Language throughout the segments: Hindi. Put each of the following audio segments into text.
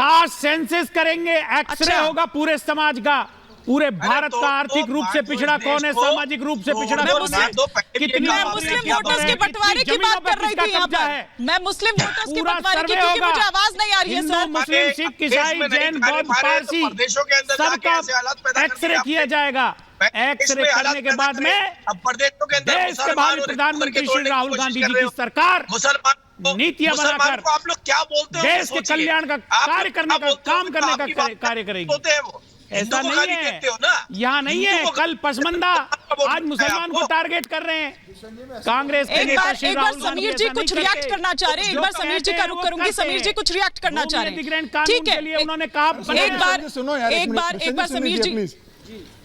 कास्ट सेंसस करेंगे, एक्सरे अच्छा। होगा पूरे समाज का, पूरे भारत का आर्थिक रूप से पिछड़ा कौन है, सामाजिक रूप से पिछड़ा कौन है, कितनी मुस्लिम वोटर्स के बंटवारे की बात कर रही थी यहाँ पर। मैं मुस्लिम वोटर्स के बंटवारे की, क्योंकि मुझे आवाज नहीं आ रही है सर। मुस्लिम, सिख, ईसाई, जैन, बौद्ध, पारसी सबका एक्सरे किया जाएगा। एक्सरे करने के बाद में देश के भावी प्रधानमंत्री श्री राहुल गांधी जी की सरकार नीतियां बनाकर आप लोग क्या बोलते हो, देश के कल्याण का कार्य करने का, काम करने का कार्य करेगी। ऐसा नहीं है, यहाँ नहीं है। कल पसमंदा, आज मुसलमान को टारगेट कर रहे हैं कांग्रेस के नेता श्री राहुल गांधी। समीर जी कुछ रिएक्ट करना चाह रहे हैं, एक बार समीर जी का रुख करूंगी। समीर जी कुछ रिएक्ट करना चाह रहे हैं, ठीक है। उन्होंने कहा एक बार समीर जी,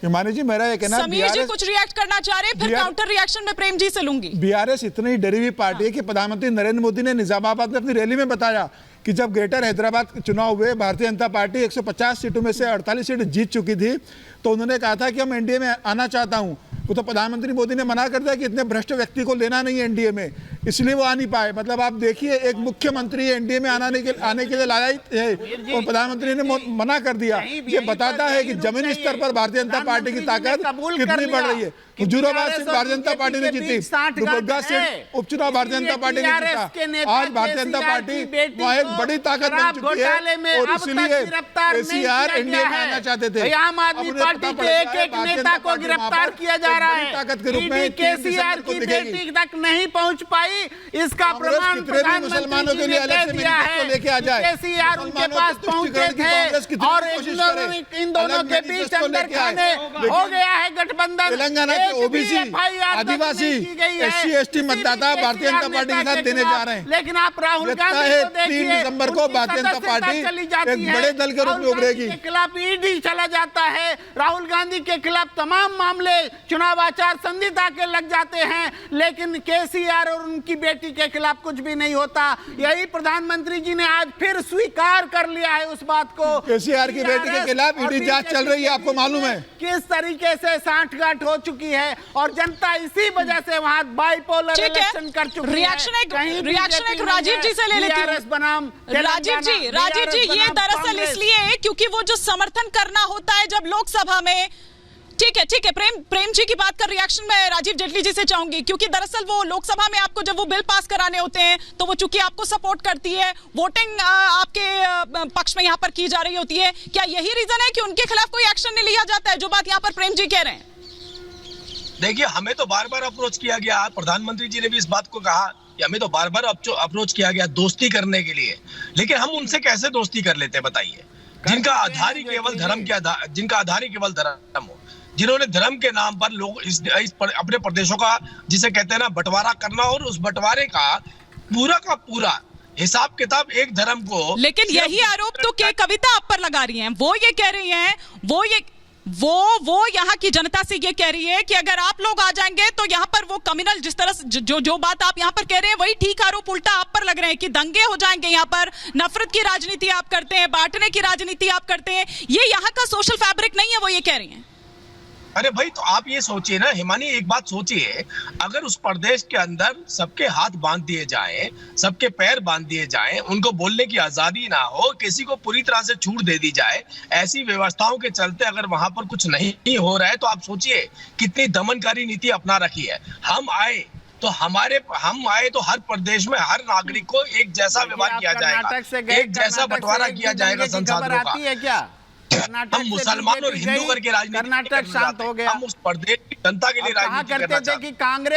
हिमानी जी, मेरा ये कहना है, समीर जी कुछ रिएक्ट करना चाह रहे हैं, फिर काउंटर रिएक्शन में प्रेम जी से लूंगी। बीआरएस इतनी डरी हुई पार्टी है कि प्रधानमंत्री नरेंद्र मोदी ने निजामाबाद में अपनी रैली में बताया कि जब ग्रेटर हैदराबाद चुनाव हुए, भारतीय जनता पार्टी 150 सीटों में से 48 सीट जीत चुकी थी, तो उन्होंने कहा था कि हम एनडीए में आना चाहता हूं। वो तो प्रधानमंत्री मोदी ने मना कर दिया कि इतने भ्रष्ट व्यक्ति को लेना नहीं है एनडीए में, इसलिए वो आ नहीं पाए। मतलब आप देखिए, एक मुख्यमंत्री एनडीए में आने के लिए लाया है और प्रधानमंत्री ने मना कर दिया। ये बताता है कि जमीनी स्तर पर भारतीय जनता पार्टी की ताकत कितनी बढ़ रही है। हुजूराबाद सीट भारतीय जनता पार्टी ने जीती, दुबग्गा सीट उपचुनाव भारतीय जनता पार्टी ने जीता। आज भारतीय जनता पार्टी वहाँ एक बड़ी ताकत बन चुकी है और इसलिए केसीआर एनडीए में आना चाहते थे। आम आदमी पार्टी के एक नेता को गिरफ्तार किया जा रहा है, ताकत के रूप में केसीआर की बेटी तक नहीं पहुंच पाई। इसका प्रमाण मुसलमानों के लिए अलग से लेके आ जाए। केसीआर उनके पास पहुंचे थे और इन दोनों के बीच अंदर खाने हो गया है गठबंधन। तेलंगाना के ओबीसी, आदिवासी, एससी एसटी मतदाता भारतीय जनता पार्टी के साथ देने जा रहे हैं। लेकिन आप राहुल गांधी को देखिए, 3 दिसंबर को भारतीय जनता पार्टी एक बड़े दल के रूप में उभरेगी। के खिलाफ ईडी चला जाता है, राहुल गांधी के खिलाफ तमाम मामले चुनाव आचार संहिता के लग जाते हैं, लेकिन केसीआर और उनकी बेटी के खिलाफ कुछ भी नहीं होता। यही प्रधानमंत्री जी ने आज फिर स्वीकार कर लिया है उस बात को। केसीआर की बेटी के खिलाफ ईडी जांच चल रही है, आपको मालूम है किस तरीके से सांठगांठ हो चुकी है और जनता इसी वजह से वहां बाइपोलर इलेक्शन कर चुकी है। रिएक्शन एक राजीव जी से ले लेती हूं। बनाम राजीव जी, ये दरअसल इसलिए क्योंकि वो जो समर्थन करना होता है जब लोकसभा में, ठीक है, प्रेम जी की बात का रिएक्शन मैं राजीव जेटली जी से चाहूंगी, क्योंकि दरअसल वो लोकसभा में आपको जब वो बिल पास कराने होते हैं तो वो चूंकि आपको सपोर्ट करती है, वोटिंग आपके पक्ष में यहाँ पर की जा रही होती है। क्या यही रीजन है कि उनके खिलाफ कोई एक्शन नहीं लिया जाता है, जो बात यहाँ पर प्रेम जी कह रहे हैं? देखिए, हमें तो बार बार अप्रोच किया गया, प्रधानमंत्री जी ने भी इस बात को कहा कि हमें तो बार बार अप्रोच किया गया दोस्ती करने के लिए, लेकिन हम उनसे कैसे दोस्ती कर लेते हैं बताइए? जिनका आधार ही केवल धर्म हो, जिन्होंने धर्म के नाम पर लोग अपने प्रदेशों का, जिसे कहते हैं ना, बंटवारा करना, और उस बंटवारे का पूरा हिसाब किताब एक धर्म को। लेकिन यही आरोप तो के कविता आप पर लगा रही हैं। वो ये कह रही हैं, वो यहाँ की जनता से ये कह रही है कि अगर आप लोग आ जाएंगे तो यहाँ पर वो कम्युनल, जिस तरह जो बात आप यहाँ पर कह रहे हैं, वही ठीक आरोप उल्टा आप पर लग रहे हैं कि दंगे हो जाएंगे, यहाँ पर नफरत की राजनीति आप करते हैं, बांटने की राजनीति आप करते हैं। ये यहाँ का सोशल फैब्रिक नहीं है, वो ये कह रही हैं। अरे भाई, तो आप ये सोचिए ना हिमानी, एक बात सोचिए, अगर उस प्रदेश के अंदर सबके हाथ बांध दिए जाएं, सबके पैर बांध दिए जाएं, उनको बोलने की आजादी ना हो, किसी को पूरी तरह से छूट दे दी जाए, ऐसी व्यवस्थाओं के चलते अगर वहां पर कुछ नहीं हो रहा है, तो आप सोचिए कितनी दमनकारी नीति अपना रखी है। हम आए तो हर प्रदेश में हर नागरिक को एक जैसा व्यवहार किया जाएगा, एक जैसा बंटवारा किया जाएगा संसाधनों का। हम मुसलमान और हिंदू करके राजनीति कर्नाटक शांत हो गया, हम उस प्रदेश की जनता के लिए राजनीति करना चाहते हैं। कांग्रेस